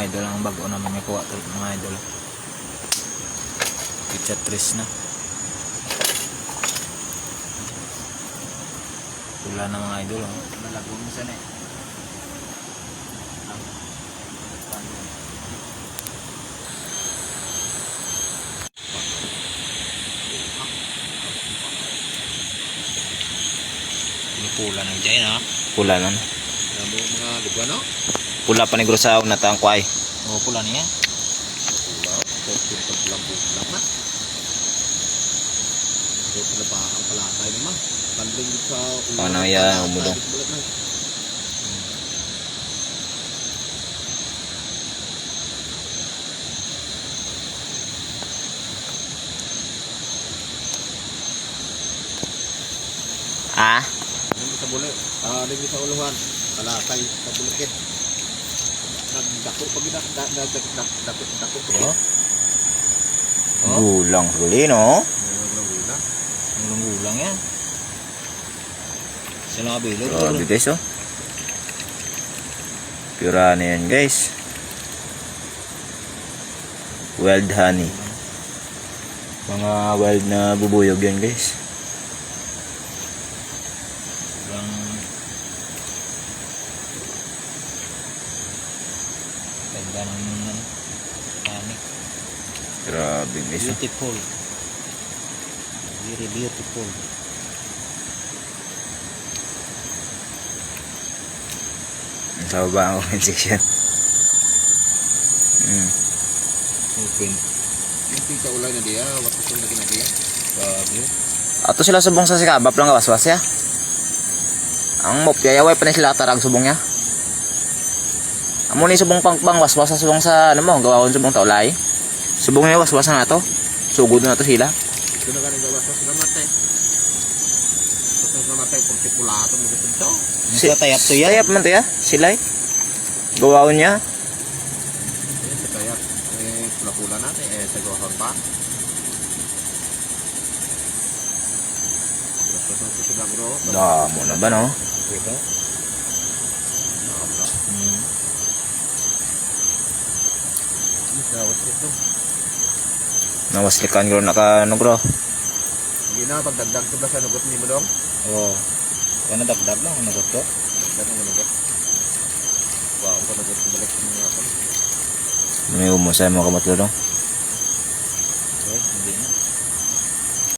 idol. Ang bago naman may kuha ito mga idol. Pichatris na. Pula na mga idol. Malagong mo sana eh. Pula ng dyan ha. Pula na. Mga lupa no? Pula pa ni Grosaw na tangkway. Oo, pula niya. Pula. Paglang na. Ito pala pa ang palatay naman. Pandling sa ulo. Paano yan? Umudong. Ah? Sa bule, lagi sa uluhan, palatay sa bulikit. Nagdako pag nagdako. Gulang huli no? Gulang yan. Sila kabilog. Grabe guys oh. Pura na yan guys. Wild honey. Mga wild na bubuyog yan guys. Ganda ng honey. Grabe guys. Beautiful. Very beautiful. Sa baba ang comment section. Open. Yung pita ulay na diya, wakas yung lagi na diya. Grabe. Ato sila subong sa sikabap lang waswas ya. Ang mop kaya way pa na sila tarag subong ya. Amo ni subong pang waswas sa subong sa ano mo, gawawon subong taulay. Subong niya waswas na to. Sugod na to sila. Ito na galing gawas sa namatay. Tapos namatay kung si pulato mo dito. Si tayap to ya. Tayap man to ya. Sila gawawon niya. Si tayap pula-pula natin sa gawahon pa. Damo na ba no? Ito. Nawaslikan ko naka ano bro. Hindi na pagdagdag ko ba sa nugot ni mo dong? Oo. Ano dagdag lang nugot ko? Dagdag mo nugot. Wow, ko nugot ko balik mo nga ako. May umo sa mga kamatlo dong.